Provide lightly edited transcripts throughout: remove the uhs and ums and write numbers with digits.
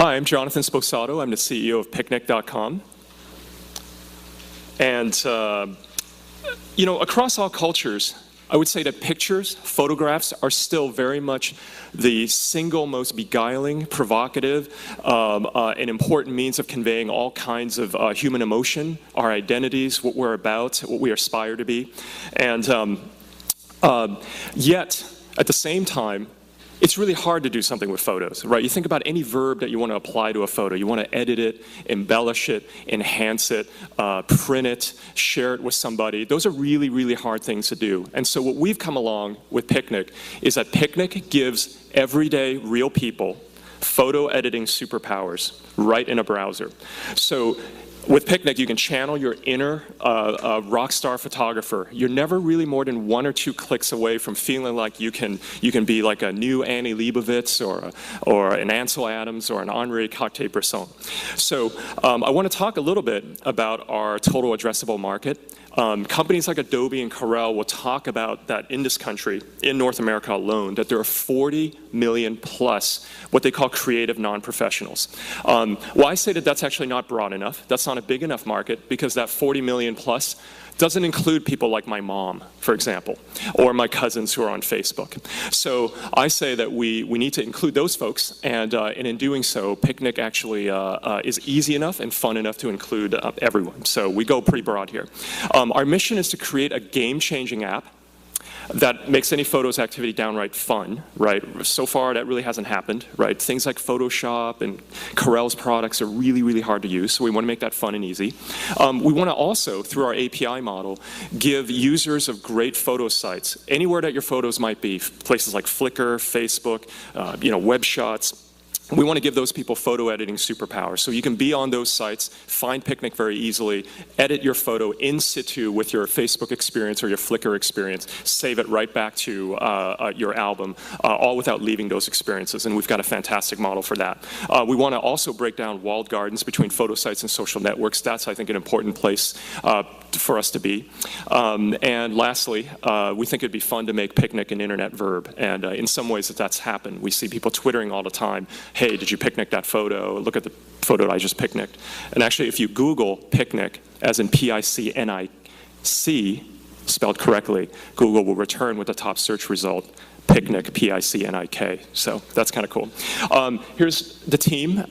Hi, I'm Jonathan Sposato. I'm the CEO of Picnik.com. And, across all cultures, I would say that pictures, photographs, are still very much the single most beguiling, provocative, and important means of conveying all kinds of human emotion, our identities, what we're about, what we aspire to be. And yet, at the same time, it's really hard to do something with photos, right? You think about any verb that you want to apply to a photo. You want to edit it, embellish it, enhance it, print it, share it with somebody. Those are really, really hard things to do. And so what we've come along with Picnik is that Picnik gives everyday real people photo editing superpowers right in a browser. So with Picnik, you can channel your inner rock star photographer. You're never really more than 1 or 2 clicks away from feeling like you can be like a new Annie Leibovitz or an Ansel Adams or an Henri Cartier-Bresson. So I want to talk a little bit about our total addressable market. Companies like Adobe and Corel will talk about that in this country, in North America alone, that there are 40 million plus what they call creative non-professionals. Well, I say that that's actually not broad enough. That's not a big enough market because that 40 million plus doesn't include people like my mom, for example, or my cousins who are on Facebook. So I say that we need to include those folks, and in doing so, Picnik actually is easy enough and fun enough to include everyone. So we go pretty broad here. Our mission is to create a game-changing app that makes any photos activity downright fun, right? So far, that really hasn't happened, right? Things like Photoshop and Corel's products are really, really hard to use, so we want to make that fun and easy. We want to also, through our API model, give users of great photo sites, anywhere that your photos might be, places like Flickr, Facebook, web shots. We want to give those people photo editing superpowers. So you can be on those sites, find Picnik very easily, edit your photo in situ with your Facebook experience or your Flickr experience, save it right back to your album, all without leaving those experiences. And we've got a fantastic model for that. We want to also break down walled gardens between photo sites and social networks. That's, I think, an important place for us to be. And lastly, we think it'd be fun to make Picnik an internet verb. And in some ways that's happened. We see people twittering all the time, hey, did you picnic that photo? Look at the photo that I just picnicked. And actually, if you Google Picnik, as in P-I-C-N-I-C, spelled correctly, Google will return with the top search result, Picnik, P-I-C-N-I-K. So that's kind of cool. Here's the team.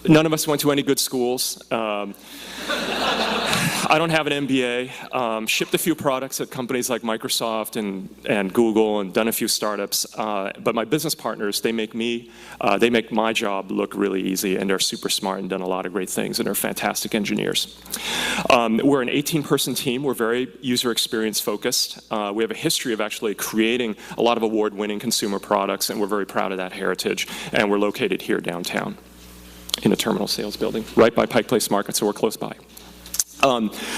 None of us went to any good schools. I don't have an MBA. Shipped a few products at companies like Microsoft and Google and done a few startups. But my business partners, they make my job look really easy, and they're super smart and done a lot of great things, and they're fantastic engineers. We're an 18-person team. We're very user experience focused. We have a history of actually creating a lot of award-winning consumer products, and we're very proud of that heritage. And we're located here downtown in a terminal sales building, right by Pike Place Market, so we're close by.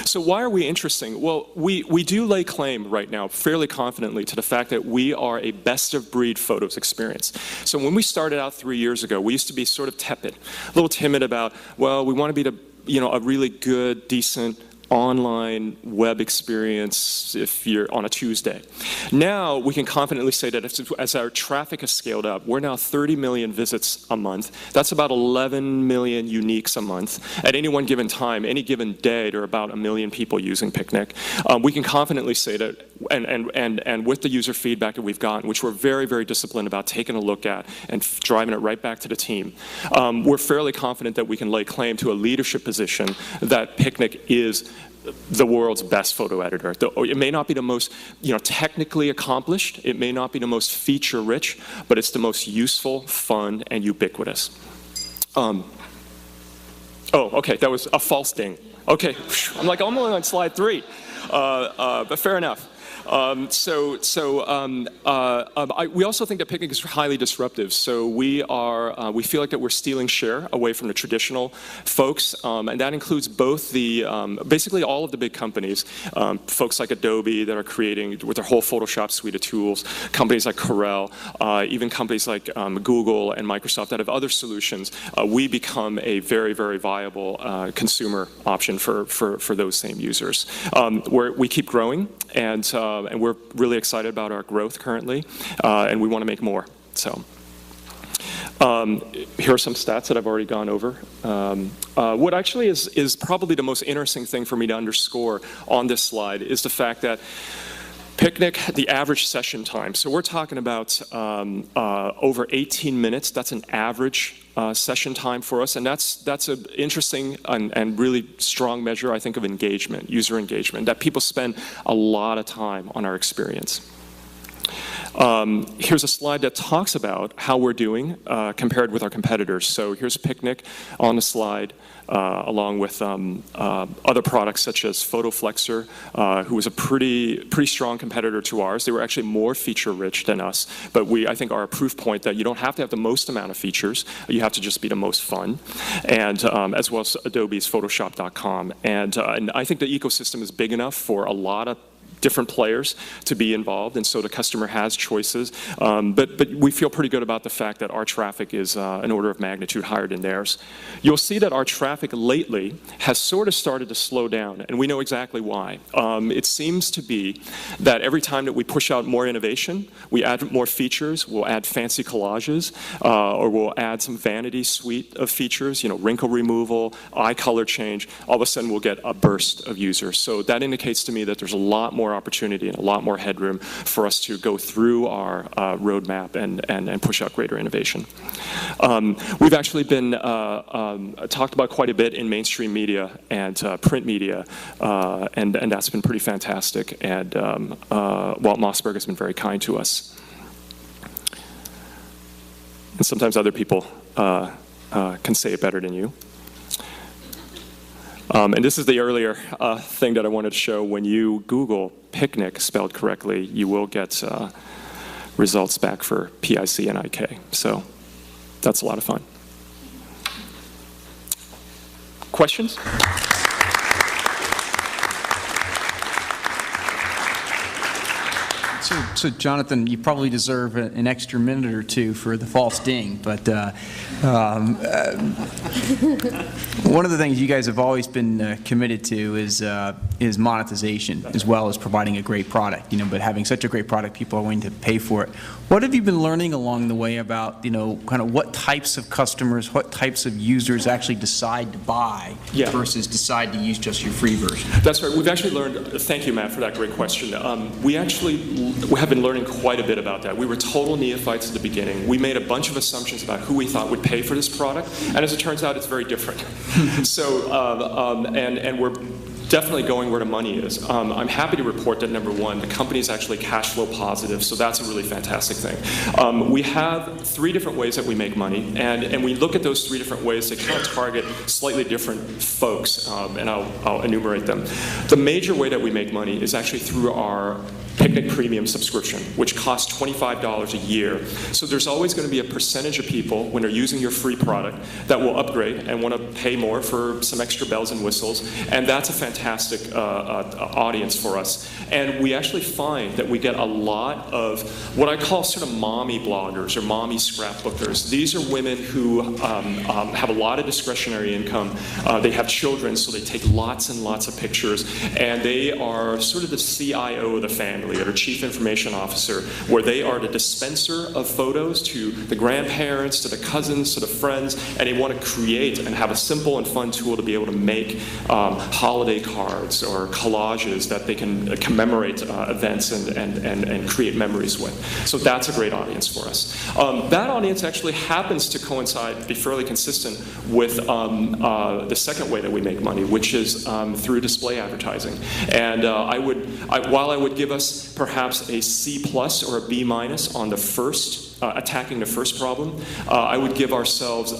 So why are we interesting? Well, we do lay claim right now fairly confidently to the fact that we are a best-of-breed photos experience. So when we started out 3 years ago, we used to be sort of tepid, a little timid about, well, we want to be a really good, decent, online web experience if you're on a Tuesday. Now we can confidently say that as our traffic has scaled up, we're now 30 million visits a month. That's about 11 million uniques a month. At any one given time, any given day, there are about 1 million people using Picnik. We can confidently say that, and with the user feedback that we've gotten, which we're very, very disciplined about taking a look at and driving it right back to the team, we're fairly confident that we can lay claim to a leadership position that Picnik is the world's best photo editor. It may not be the most technically accomplished, it may not be the most feature rich, but it's the most useful, fun, and ubiquitous. Oh, okay, that was a false ding. Okay, I'm like, I'm only on slide 3, but fair enough. We also think that Picnik is highly disruptive. So we feel like that we're stealing share away from the traditional folks, and that includes both basically all of the big companies, folks like Adobe that are creating with their whole Photoshop suite of tools, companies like Corel, even companies like Google and Microsoft that have other solutions. We become a very, very viable consumer option for those same users. We keep growing, and we're really excited about our growth currently, and we want to make more. So, Here are some stats that I've already gone over. What actually is probably the most interesting thing for me to underscore on this slide is the fact that Picnik, the average session time. So we're talking about over 18 minutes. That's an average session time for us, and that's an interesting and really strong measure, I think, of engagement, user engagement, that people spend a lot of time on our experience. Here's a slide that talks about how we're doing compared with our competitors. So here's Picnik on the slide, along with other products such as PhotoFlexer, who was a pretty strong competitor to ours. They were actually more feature-rich than us, but I think are a proof point that you don't have to have the most amount of features. You have to just be the most fun, and as well as Adobe's Photoshop.com. And I think the ecosystem is big enough for a lot of different players to be involved, and so the customer has choices. But we feel pretty good about the fact that our traffic is an order of magnitude higher than theirs. You'll see that our traffic lately has sort of started to slow down, and we know exactly why. It seems to be that every time that we push out more innovation, we add more features, we'll add fancy collages, or we'll add some vanity suite of features, wrinkle removal, eye color change, all of a sudden we'll get a burst of users. So that indicates to me that there's a lot more opportunity and a lot more headroom for us to go through our roadmap and push out greater innovation. We've actually been talked about quite a bit in mainstream media and print media, and that's been pretty fantastic. And Walt Mossberg has been very kind to us. And sometimes other people can say it better than you. And this is the earlier thing that I wanted to show. When you Google Picnik spelled correctly, you will get results back for PIC and IK. So that's a lot of fun. Questions? So Jonathan, you probably deserve an extra minute or two for the false ding, but one of the things you guys have always been committed to is monetization, as well as providing a great product. But having such a great product, people are willing to pay for it. What have you been learning along the way about kind of what types of customers, what types of users actually decide to buy versus decide to use just your free version? That's right. We've actually learned. Thank you, Matt, for that great question. We have been learning quite a bit about that. We were total neophytes at the beginning. We made a bunch of assumptions about who we thought would pay for this product, and as it turns out, it's very different. So, and we're definitely going where the money is. I'm happy to report that, number one, the company is actually cash flow positive, so that's a really fantastic thing. We have 3 different ways that we make money, and we look at those 3 different ways to kind of target slightly different folks, and I'll enumerate them. The major way that we make money is actually through our Picnik Premium subscription, which costs $25 a year. So there's always going to be a percentage of people, when they're using your free product, that will upgrade and want to pay more for some extra bells and whistles, and that's a fantastic audience for us. And we actually find that we get a lot of what I call sort of mommy bloggers or mommy scrapbookers. These are women who have a lot of discretionary income. They have children, so they take lots and lots of pictures, and they are sort of the CIO of the family, or Chief Information Officer, where they are the dispenser of photos to the grandparents, to the cousins, to the friends, and they want to create and have a simple and fun tool to be able to make holiday cards or collages that they can commemorate events and create memories with. So that's a great audience for us. That audience actually happens to coincide, be fairly consistent with the second way that we make money, which is through display advertising. And while I would give us perhaps a C+ or a B- on the first, attacking the first problem, I would give ourselves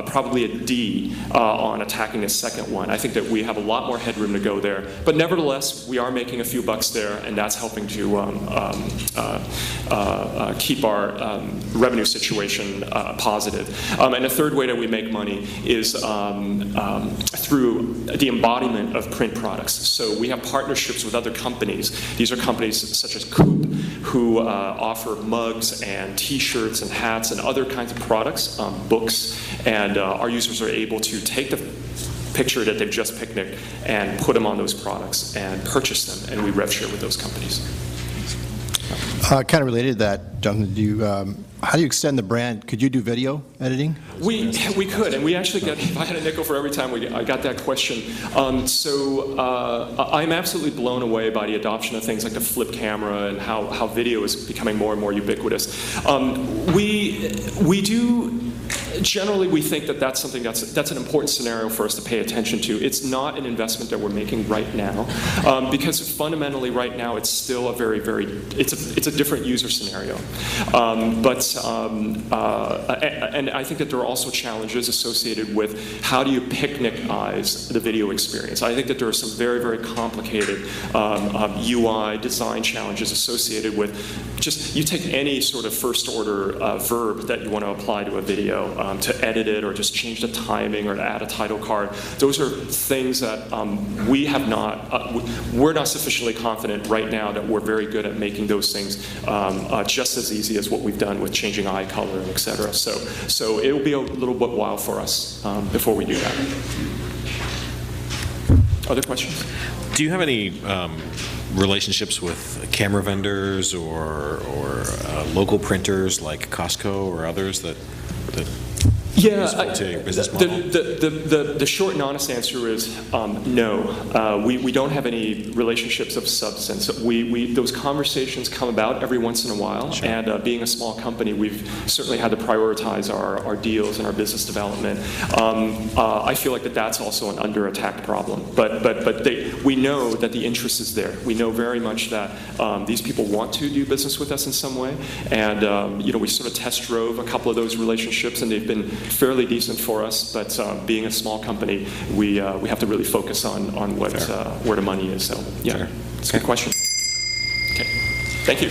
probably a D on attacking the second one. I think that we have a lot more headroom to go there. But nevertheless, we are making a few bucks there, and that's helping to keep our revenue situation positive. And the third way that we make money is through the embodiment of print products. So we have partnerships with other companies. These are companies such as Coop, who offer mugs and T-shirts and hats and other kinds of products, books, and our users are able to take the picture that they've just picnicked and put them on those products and purchase them, and we rev share with those companies. Kind of related to that, Duncan, how do you extend the brand? Could you do video editing? We could, and we actually get, if I had a nickel for every time I got that question. I'm absolutely blown away by the adoption of things like the flip camera and how video is becoming more and more ubiquitous. We do. Generally, we think that that's something that's an important scenario for us to pay attention to. It's not an investment that we're making right now, because fundamentally, right now, it's still a it's a different user scenario. And I think that there are also challenges associated with how do you picnicize the video experience. I think that there are some very complicated UI design challenges associated with just you take any sort of first order verb that you want to apply to a video. To edit it or just change the timing or to add a title card. Those are things that we're not sufficiently confident right now that we're very good at making those things just as easy as what we've done with changing eye color, et cetera. So it'll be a little bit while for us before we do that. Other questions? Do you have any relationships with camera vendors or local printers like Costco or others that Yeah, to your business model? the short and honest answer is no. We don't have any relationships of substance. Those conversations come about every once in a while, sure. And being a small company, we've certainly had to prioritize our deals and our business development. I feel like that's also an under-attacked problem. But we know that the interest is there. We know very much that these people want to do business with us in some way, and we sort of test drove a couple of those relationships, and they've been fairly decent for us, but being a small company, we have to really focus on where the money is. So, yeah, Sure. it's a good question. Okay, thank you.